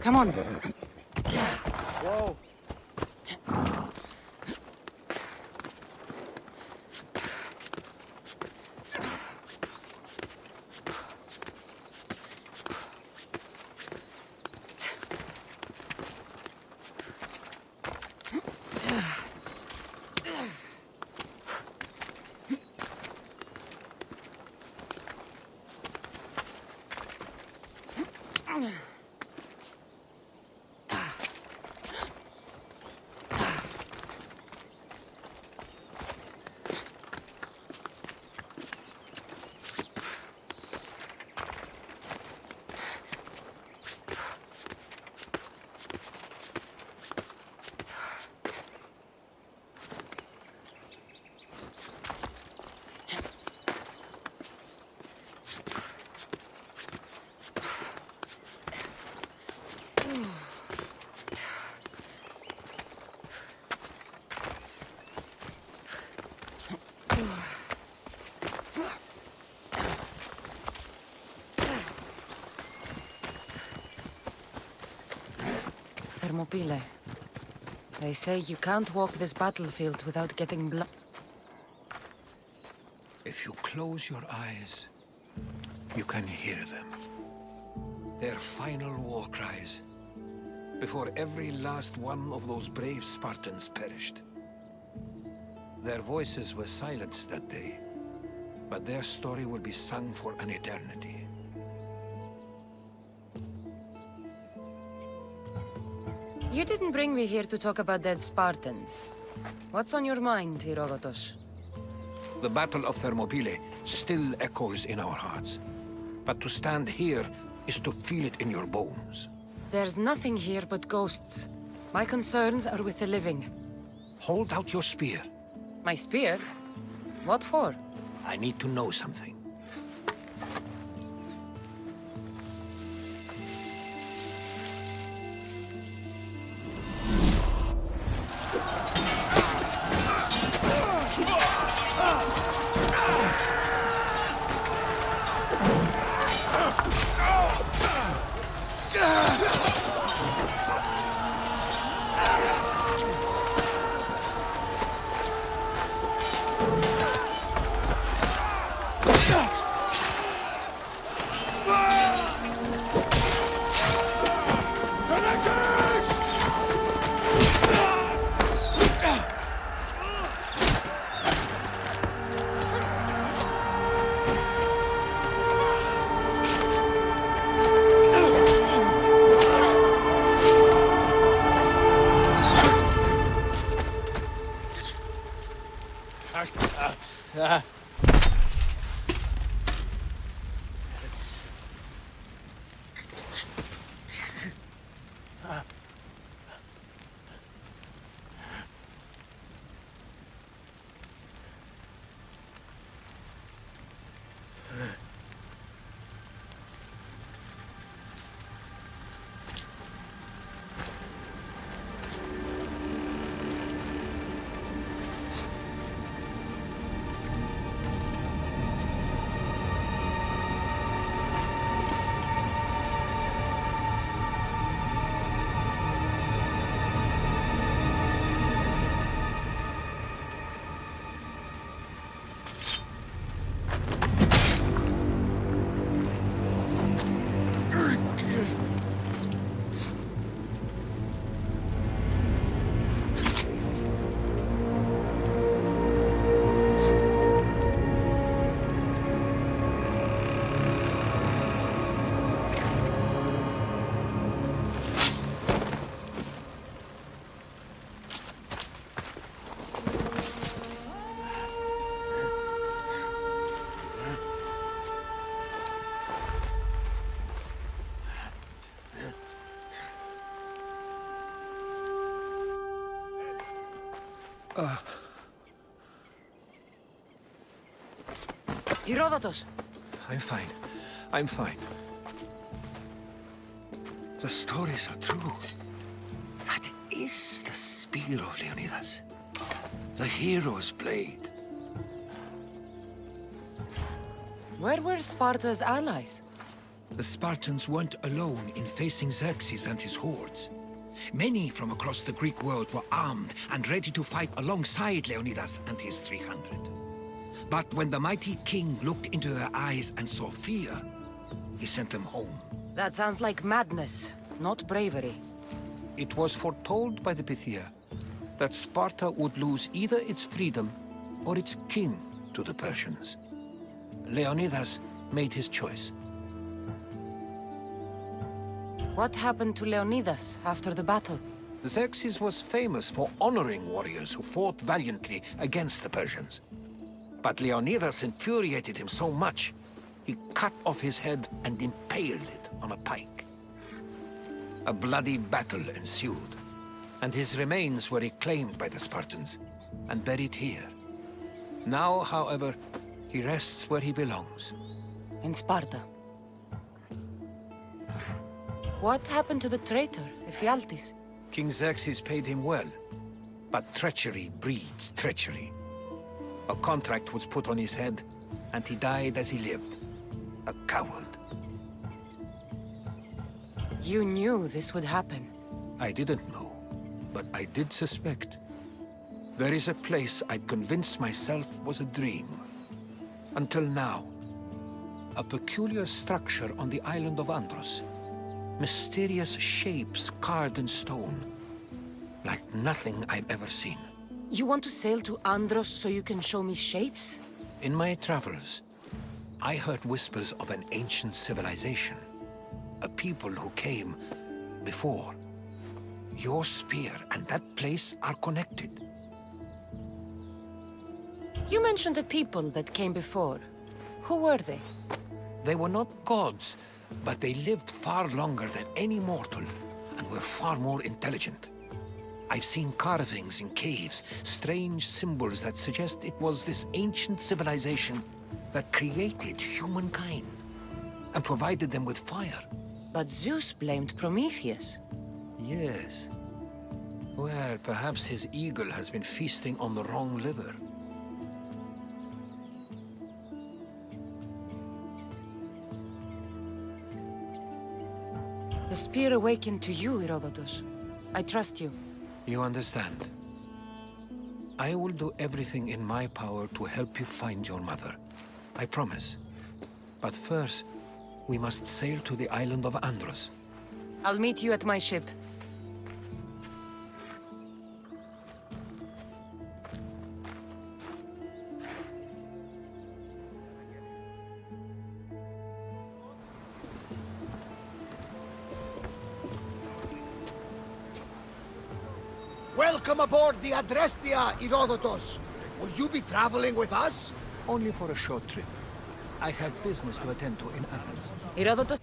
Come on. Whoa. Thermopyle. They say you can't walk this battlefield without getting blood. If you close your eyes, you can hear them. Their final war cries, before every last one of those brave Spartans perished. Their voices were silenced that day, but their story will be sung for an eternity. You didn't bring me here to talk about dead Spartans. What's on your mind, Herodotus? The Battle of Thermopylae still echoes in our hearts. But to stand here is to feel it in your bones. There's nothing here but ghosts. My concerns are with the living. Hold out your spear. My spear? What for? I need to know something. Ah. Herodotus! I'm fine. I'm fine. The stories are true. That is the spear of Leonidas. The hero's blade. Where were Sparta's allies? The Spartans weren't alone in facing Xerxes and his hordes. Many from across the Greek world were armed and ready to fight alongside Leonidas and his 300. But when the mighty king looked into their eyes and saw fear, he sent them home. That sounds like madness, not bravery. It was foretold by the Pythia that Sparta would lose either its freedom or its king to the Persians. Leonidas made his choice. What happened to Leonidas after the battle? Xerxes was famous for honoring warriors who fought valiantly against the Persians. But Leonidas infuriated him so much, he cut off his head and impaled it on a pike. A bloody battle ensued, and his remains were reclaimed by the Spartans and buried here. Now, however, he rests where he belongs. In Sparta. What happened to the traitor, Ephialtes? King Xerxes paid him well, but treachery breeds treachery. A contract was put on his head, and he died as he lived. A coward. You knew this would happen. I didn't know, but I did suspect. There is a place I'd convinced myself was a dream. Until now. A peculiar structure on the island of Andros. Mysterious shapes carved in stone. Like nothing I've ever seen. You want to sail to Andros so you can show me shapes? In my travels, I heard whispers of an ancient civilization. A people who came before. Your spear and that place are connected. You mentioned a people that came before. Who were they? They were not gods, but they lived far longer than any mortal, and were far more intelligent. I've seen carvings in caves, strange symbols that suggest it was this ancient civilization that created humankind, and provided them with fire. But Zeus blamed Prometheus. Yes. Well, perhaps his eagle has been feasting on the wrong liver. The spear awakened to you, Herodotus. I trust you. You understand. I will do everything in my power to help you find your mother. I promise. But first, we must sail to the island of Andros. I'll meet you at my ship. Welcome aboard the Adrestia, Herodotus. Will you be traveling with us? Only for a short trip. I have business to attend to in Athens. Herodotus...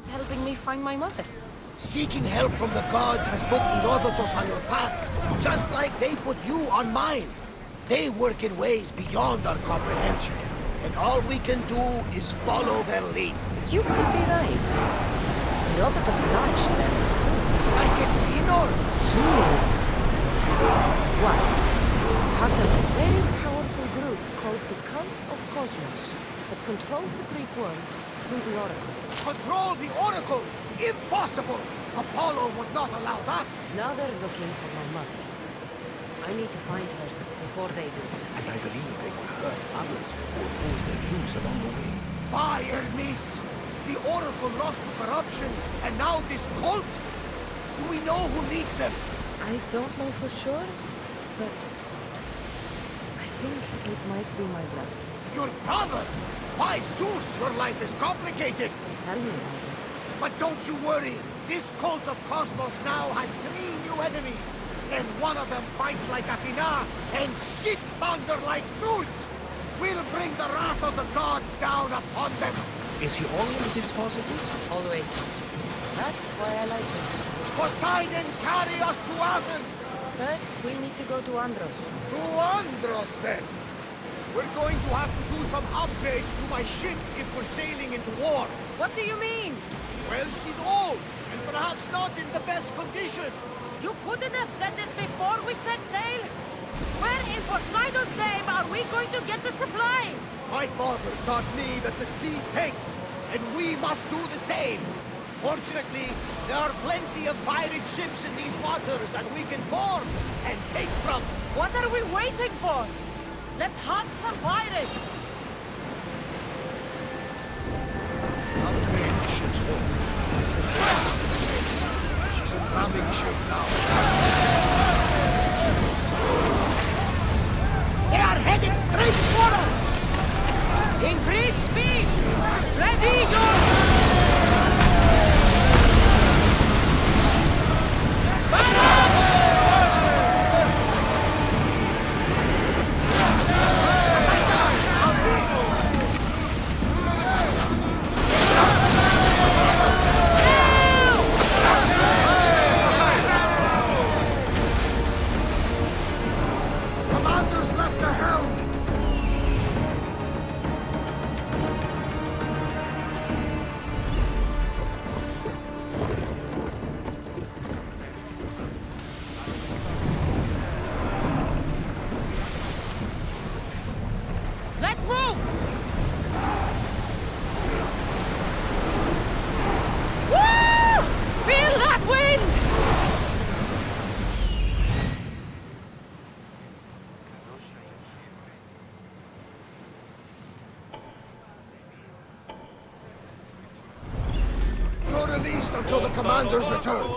is helping me find my mother. Seeking help from the gods has put Herodotus on your path, just like they put you on mine. They work in ways beyond our comprehension, and all we can do is follow their lead. You could be right. Herodotus and I share this too. Like a Dinor. He is... was part of a very powerful group called the Cult of Cosmos that controls the Greek world through the Oracle. Control the Oracle! Impossible! Apollo would not allow that! Now they're looking for my mother. I need to find her before they do. And I believe they will hurt others who oppose their views along the way. By Hermes! The Oracle lost to corruption, and now this cult? Do we know who leads them? I don't know for sure, but I think it might be my brother. Your brother? By Zeus, your life is complicated! Tell me about it. But don't you worry, this cult of Cosmos now has 3 new enemies, and one of them fights like Athena and shits thunder like Zeus! We'll bring the wrath of the gods down upon them! Is he always this positive? Always. That's why I like him. Poseidon, carry us to Athens! First, we need to go to Andros. To Andros, then! We're going to have to do some upgrades to my ship if we're sailing into war. What do you mean? Well, she's old, and perhaps not in the best condition. You couldn't have said this before we set sail? Where in Poseidon's name are we going to get the supplies? My father taught me that the sea takes, and we must do the same. Fortunately, there are plenty of pirate ships in these waters that we can board and take from. What are we waiting for? Let's hunt some pirates! Upgrade the ship's hull. She's a ramming ship now. They are headed straight for us! Increase speed! Ready your... Commander's left the helm! Let's move! Woo! Feel that wind! You're released until the commander's return.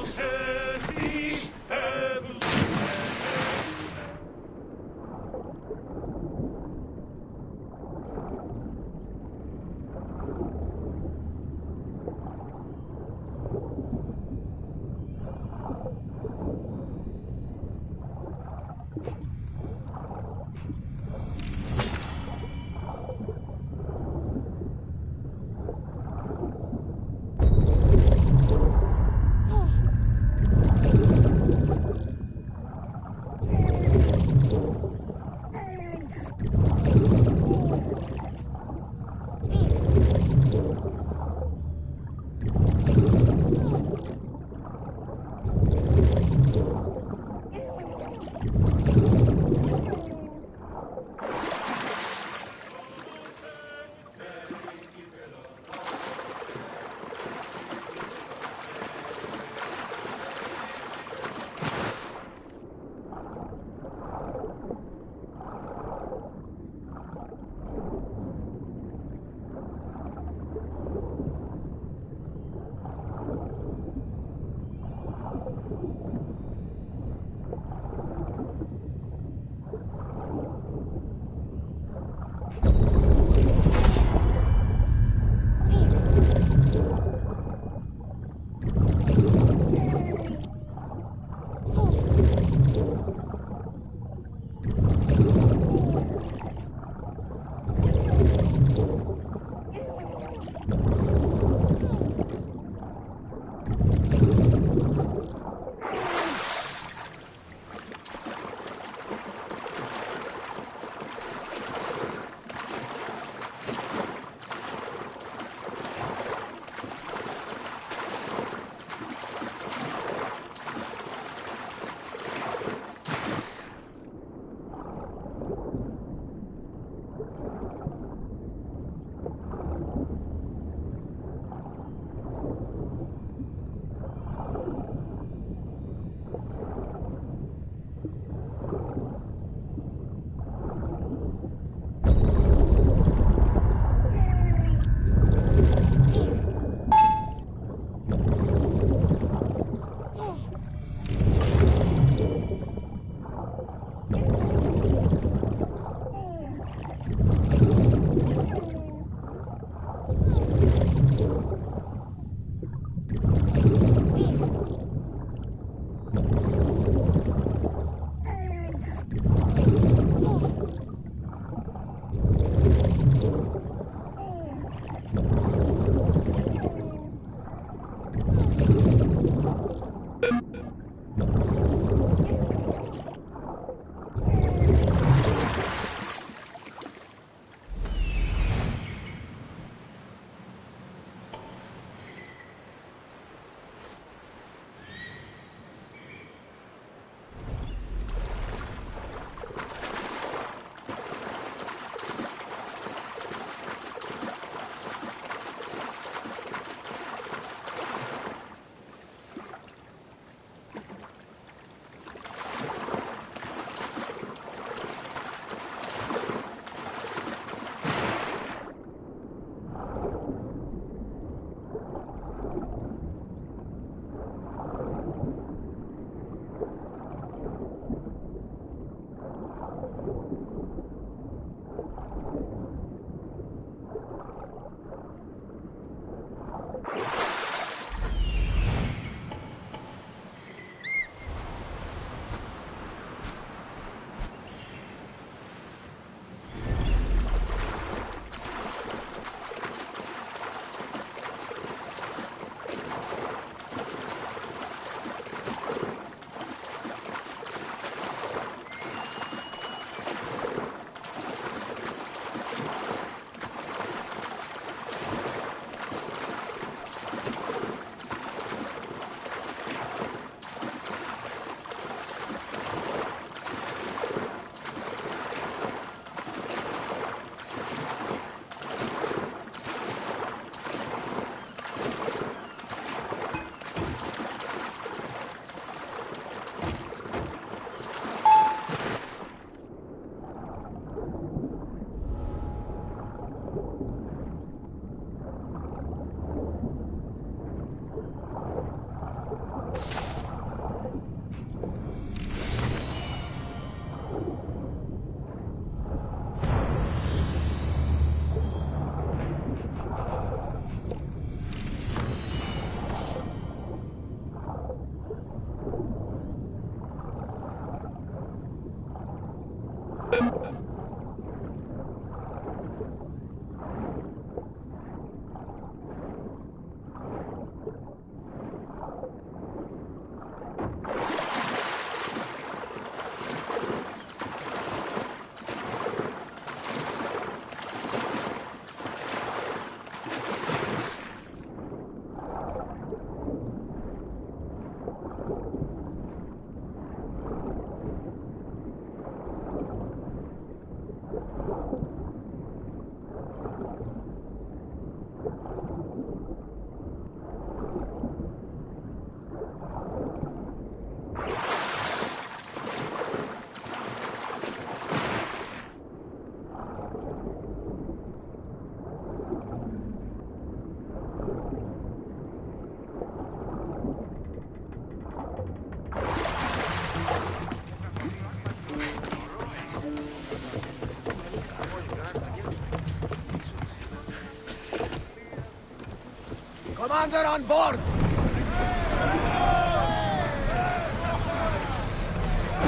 Commander on board!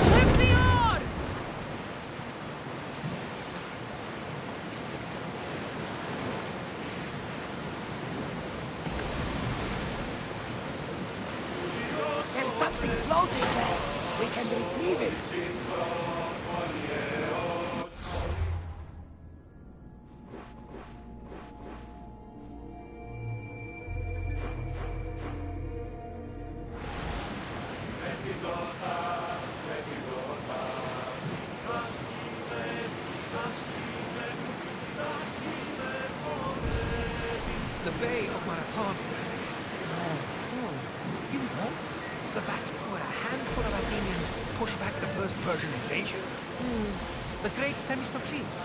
Ship the oars! There's something floating there. We can retrieve it. The Bay of Marathon, you know, the battle where a handful of Athenians pushed back the first Persian invasion. The great Themistocles,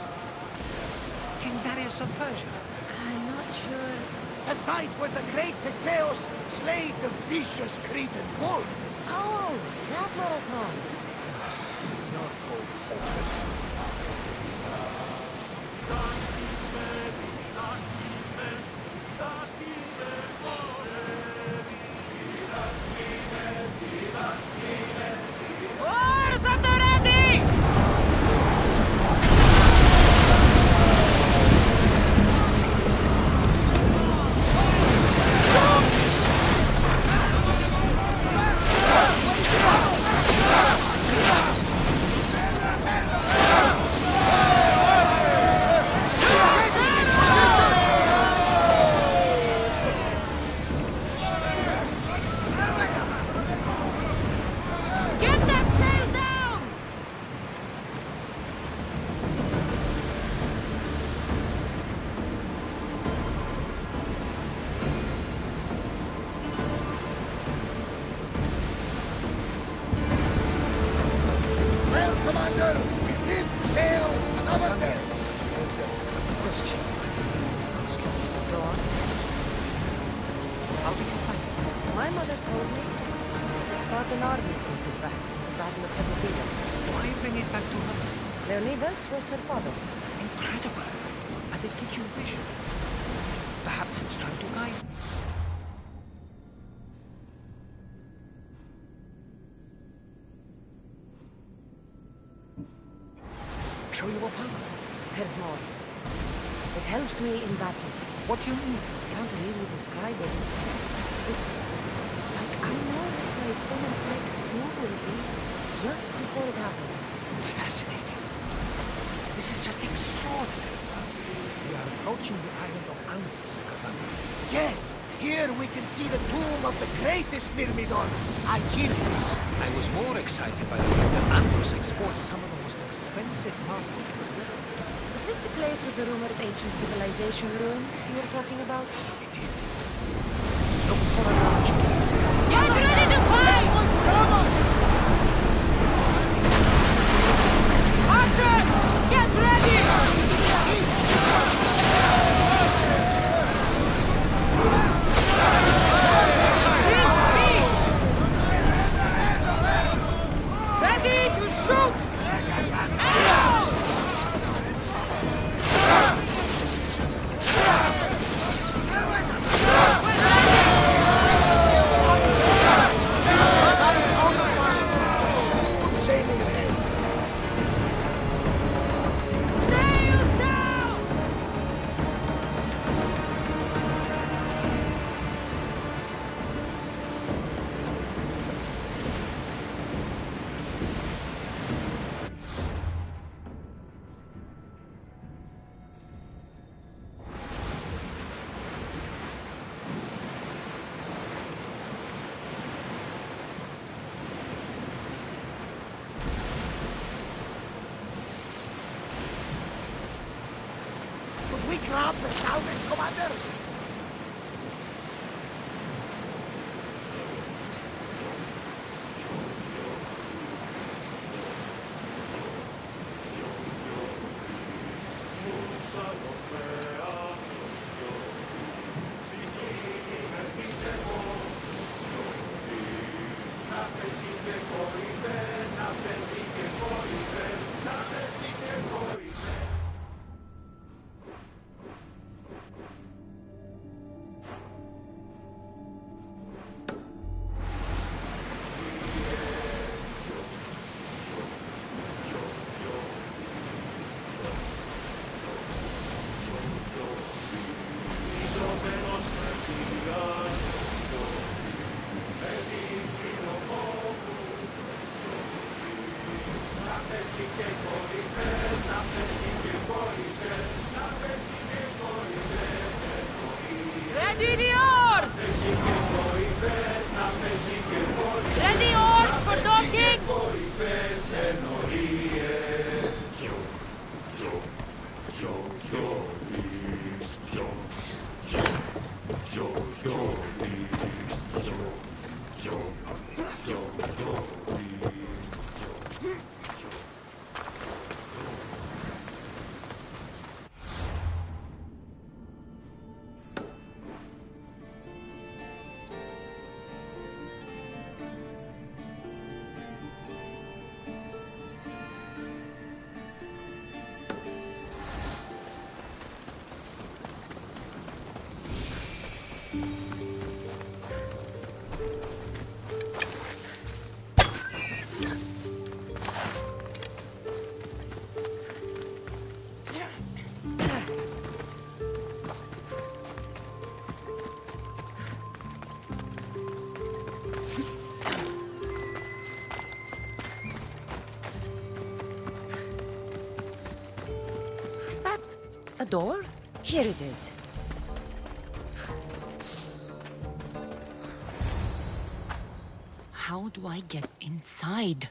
King Darius of Persia. I'm not sure. The site where the great Theseus slayed the vicious Cretan bull. Oh, that marathon. You're both hopeless. Oars at the ready! How did you find it? My mother told me the Spartan army brought it back from the Battle of Thermopylae. Why bring it back to her? Leonidas was her father. Incredible. And it gives you visions. Perhaps it's trying to guide you. Show you a power. There's more. It helps me in battle. What do you mean? Can't really describe it. It's like I know what my opponent's next move will be just before it happens. Fascinating. This is just extraordinary. We are approaching the island of Andros, Cassandra. Yes, here we can see the tomb of the greatest Myrmidon, Achilles. I was more excited by the fact that Andros Exports some of the most expensive marble to the river. Is this the place with the rumored ancient civilization ruins you were talking about? It is. Look for a large cave. Get ready to fight! Archers! Get ready! Ready to shoot! Smooth sailing ahead. Sails down! Should we grab the salvage, Commander? Ready the oars! Ready oars for docking! Is that a door? Here it is. How do I get inside?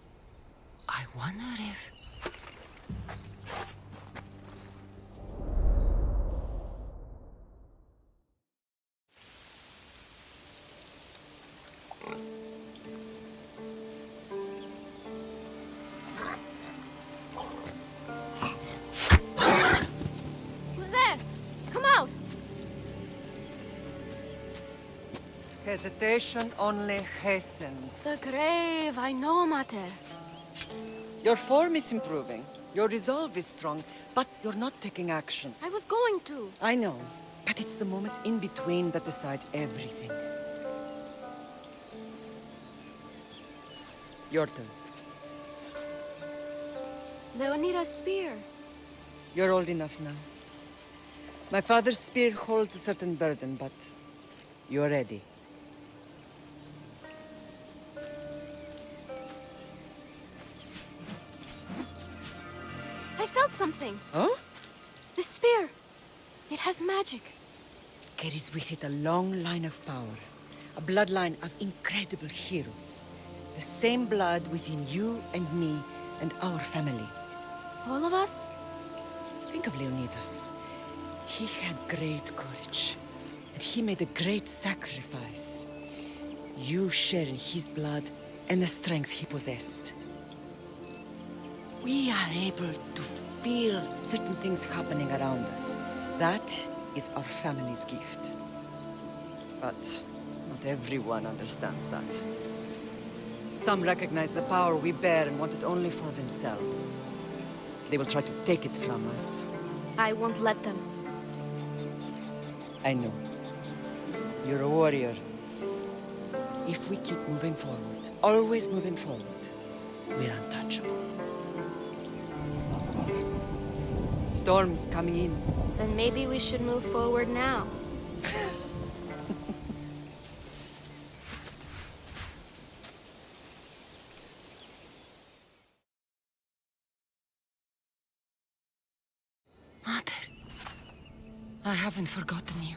I wonder if... Who's there? Come out! Hesitation only hastens. The grave, I know, Mater. Your form is improving. Your resolve is strong, but you're not taking action. I was going to. I know, but it's the moments in between that decide everything. Your turn. Leonida's spear. You're old enough now. My father's spear holds a certain burden, but you're ready. I felt something. Huh? The spear. It has magic. Carries with it a long line of power. A bloodline of incredible heroes. The same blood within you and me and our family. All of us? Think of Leonidas. He had great courage. And he made a great sacrifice. You share in his blood and the strength he possessed. We are able to feel certain things happening around us. That is our family's gift. But not everyone understands that. Some recognize the power we bear and want it only for themselves. They will try to take it from us. I won't let them. I know. You're a warrior. If we keep moving forward, always moving forward, we're untouchable. Storm's coming in. Then maybe we should move forward now. Mother, I haven't forgotten you.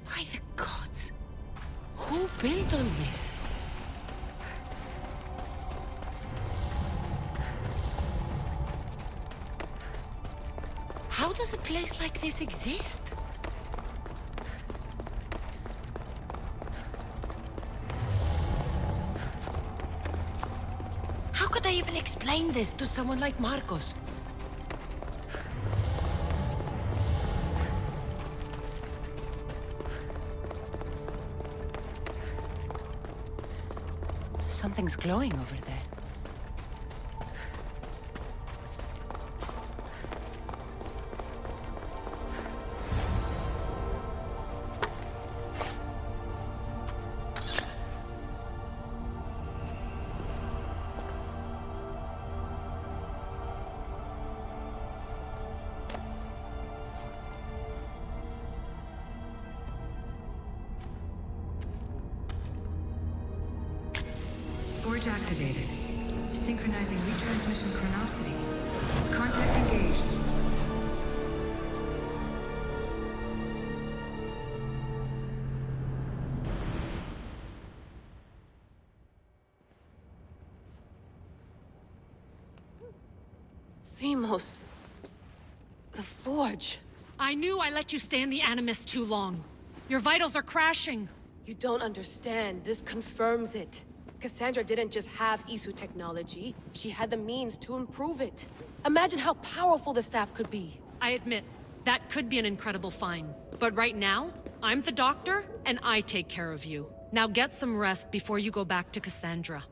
By the gods! Who built all this? How does a place like this exist? How could I even explain this to someone like Marcos? Something's glowing over there. Forge activated. Synchronizing retransmission chronicity. Contact engaged. Themos. The Forge. I knew I let you stay in the Animus too long. Your vitals are crashing. You don't understand. This confirms it. Cassandra didn't just have Isu technology. She had the means to improve it. Imagine how powerful the staff could be. I admit, that could be an incredible find. But right now, I'm the doctor, and I take care of you. Now get some rest before you go back to Cassandra.